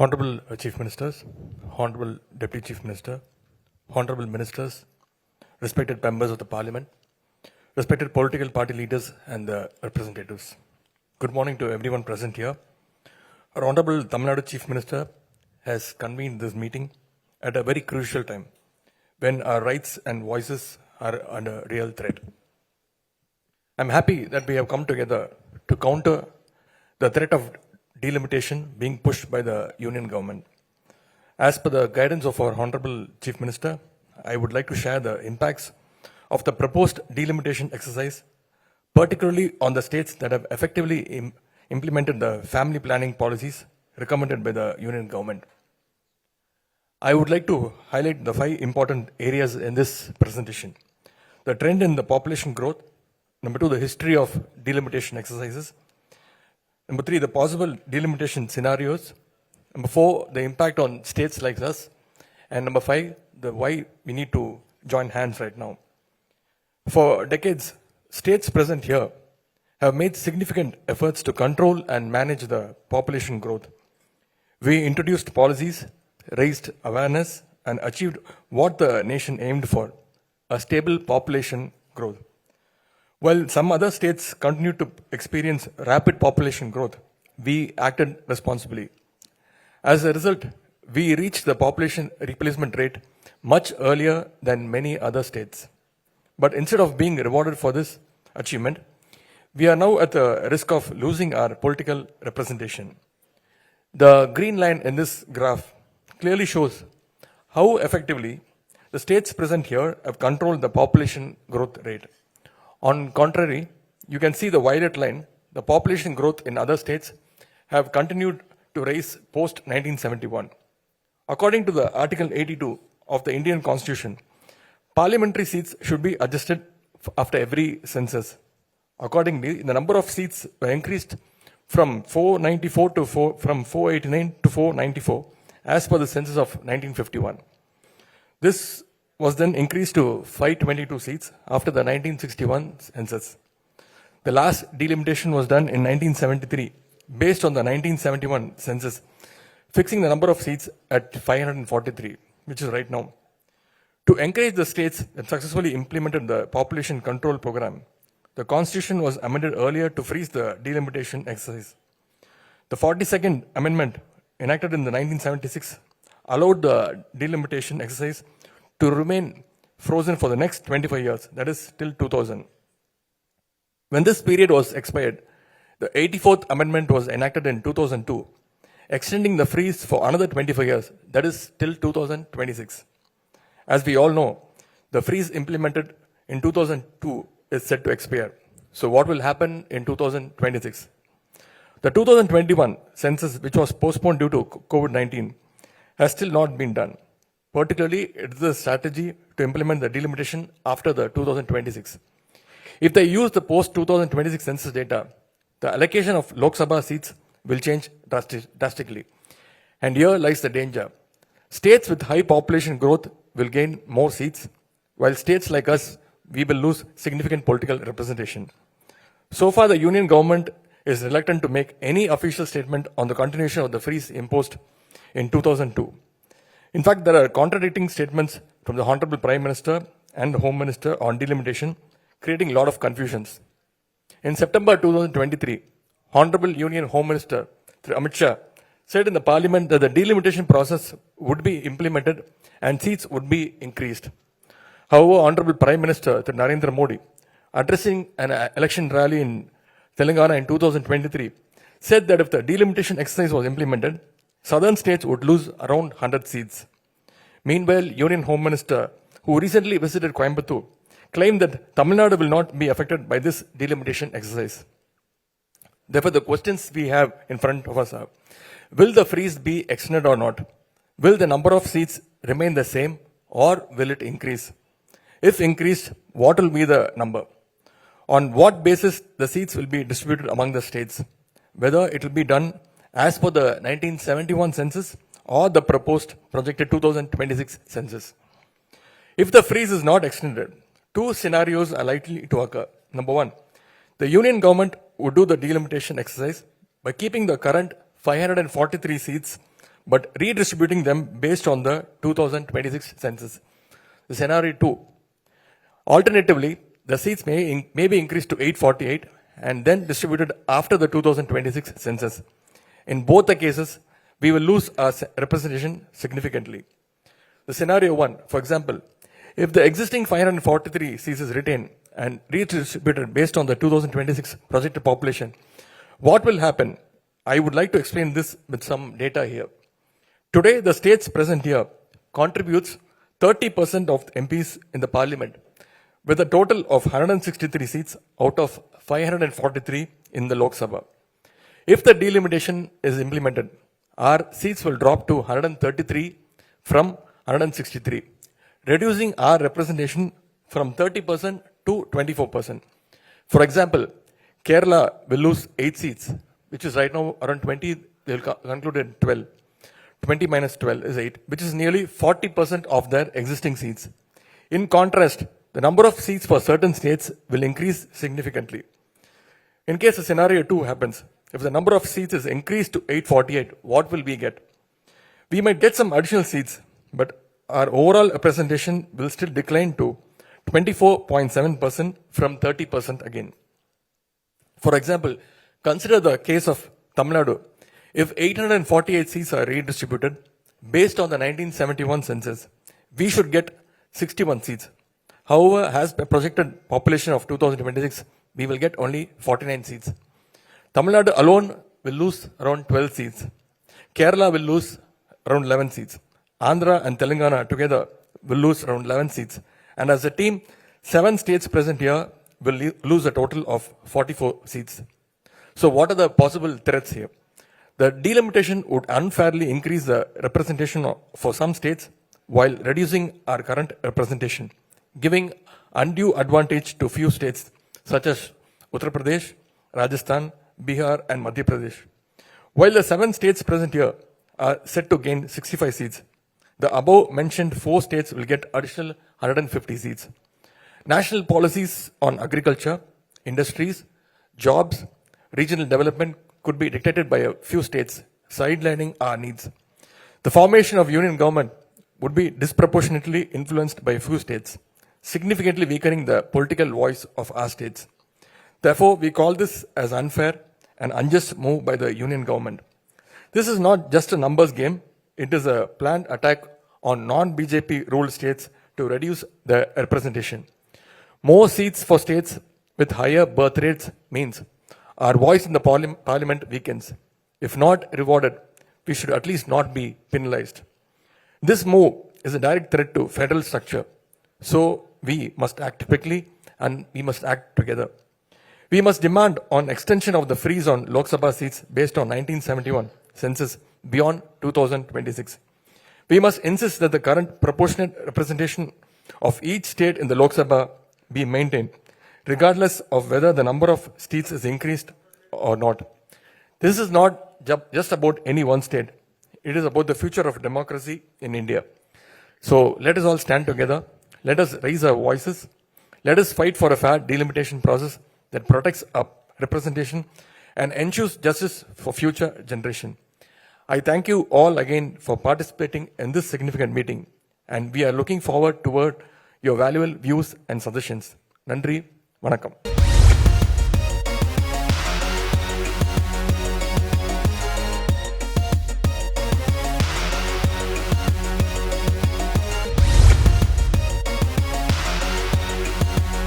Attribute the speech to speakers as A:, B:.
A: Honorable Chief Ministers, Honorable Deputy Chief Minister, Honorable Ministers, respected members of the Parliament, respected political party leaders and the representatives. Good morning to everyone present here. Our Honorable Tamil Nadu Chief Minister has convened this meeting at a very crucial time when our rights and voices are under real threat. I'm happy that we have come together to counter the threat of delimitation being pushed by the Union government. As per the guidance of our Honorable Chief Minister, I would like to share the impacts of the proposed delimitation exercise, particularly on the states that have effectively implemented the family planning policies recommended by the Union government. I would like to highlight the 5 important areas in this presentation. The trend in the population growth. Number 2, the history of delimitation exercises. Number 3, the possible delimitation scenarios. Number 4, the impact on states like us. And number 5, the why we need to join hands right now. For decades, states present here have made significant efforts to control and manage the population growth. We introduced policies, raised awareness, and achieved what the nation aimed for, a stable population growth. While some other states continued to experience rapid population growth, we acted responsibly. As a result, we reached the population replacement rate much earlier than many other states. But instead of being rewarded for this achievement, we are now at the risk of losing our political representation. The green line in this graph clearly shows how effectively the states present here have controlled the population growth rate. On contrary, you can see the violet line, the population growth in other states have continued to rise post 1971. According to the Article 82 of the Indian Constitution, parliamentary seats should be adjusted after every census. Accordingly, the number of seats were increased from 494 to from 489 to 494 as per the census of 1951. This was then increased to 522 seats after the 1961 census. The last delimitation was done in 1973 based on the 1971 census, fixing the number of seats at 543, which is right now. To encourage the states that successfully implemented the population control program, the Constitution was amended earlier to freeze the delimitation exercise. The 42nd Amendment, enacted in the 1976, allowed the delimitation exercise to remain frozen for the next 25 years, that is till 2000. When this period was expired, the 84th Amendment was enacted in 2002, extending the freeze for another 25 years, that is till 2026. As we all know, the freeze implemented in 2002 is set to expire. So what will happen in 2026? The 2021 census, which was postponed due to COVID-19, has still not been done. Particularly, it is a strategy to implement the delimitation after the 2026. If they use the post-2026 census data, the allocation of Lok Sabha seats will change drastically. And here lies the danger. States with high population growth will gain more seats, while states like us, we will lose significant political representation. So far, the Union government is reluctant to make any official statement on the continuation of the freeze imposed in 2002. In fact, there are contradicting statements from the Honorable Prime Minister and the Home Minister on delimitation, creating a lot of confusions. In September 2023, Honorable Union Home Minister Amit Shah said in the Parliament that the delimitation process would be implemented and seats would be increased. However, Honorable Prime Minister Narendra Modi, addressing an election rally in Telangana in 2023, said that if the delimitation exercise was implemented, southern states would lose around 100 seats. Meanwhile, Union Home Minister, who recently visited Coimbatore, claimed that Tamil Nadu will not be affected by this delimitation exercise. Therefore, the questions we have in front of us are, will the freeze be extended or not? Will the number of seats remain the same or will it increase? If increased, what will be the number? On what basis the seats will be distributed among the states? Whether it will be done as per the 1971 census or the proposed projected 2026 census. If the freeze is not extended, 2 scenarios are likely to occur. Number 1, the Union government would do the delimitation exercise by keeping the current 543 seats but redistributing them based on the 2026 census. The scenario 2. Alternatively, the seats may be increased to 848 and then distributed after the 2026 census. In both the cases, we will lose our representation significantly. The scenario 1, for example, if the existing 543 seats is retained and redistributed based on the 2026 projected population, what will happen? I would like to explain this with some data here. Today, the states present here contributes 30% of MPs in the parliament, with a total of 163 seats out of 543 in the Lok Sabha. If the delimitation is implemented, our seats will drop to 133 from 163, reducing our representation from 30% to 24%. For example, Kerala will lose 8 seats, which is right now around 20, they will conclude at 12. 20 minus 12 is 8, which is nearly 40% of their existing seats. In contrast, the number of seats for certain states will increase significantly. In case the scenario 2 happens, if the number of seats is increased to 848, what will we get? We might get some additional seats, but our overall representation will still decline to 24.7% from 30% again. For example, consider the case of Tamil Nadu. If 848 seats are redistributed based on the 1971 census, we should get 61 seats. However, as the projected population of 2026, we will get only 49 seats. Tamil Nadu alone will lose around 12 seats. Kerala will lose around 11 seats. Andhra and Telangana together will lose around 11 seats. And as a team, 7 states present here will lose a total of 44 seats. So what are the possible threats here? The delimitation would unfairly increase the representation for some states while reducing our current representation, giving undue advantage to few states such as Uttar Pradesh, Rajasthan, Bihar and Madhya Pradesh. While the 7 states present here are set to gain 65 seats, the above mentioned 4 states will get additional 150 seats. National policies on agriculture, industries, jobs, regional development could be dictated by a few states, sidelining our needs. The formation of union government would be disproportionately influenced by a few states, significantly weakening the political voice of our states. Therefore, we call this as unfair and unjust move by the union government. This is not just a numbers game, it is a planned attack on non-BJP ruled states to reduce their representation. More seats for states with higher birth rates means our voice in the parliament weakens. If not rewarded, we should at least not be penalized. This move is a direct threat to federal structure. So we must act quickly and we must act together. We must demand on extension of the freeze on Lok Sabha seats based on 1971 census beyond 2026. We must insist that the current proportionate representation of each state in the Lok Sabha be maintained, regardless of whether the number of seats is increased or not. This is not just about any one state. It is about the future of democracy in India. So let us all stand together. Let us raise our voices. Let us fight for a fair delimitation process that protects our representation and ensures justice for future generation. I thank you all again for participating in this significant meeting, and we are looking forward toward your valuable views and suggestions. Nandri, Vanakkam.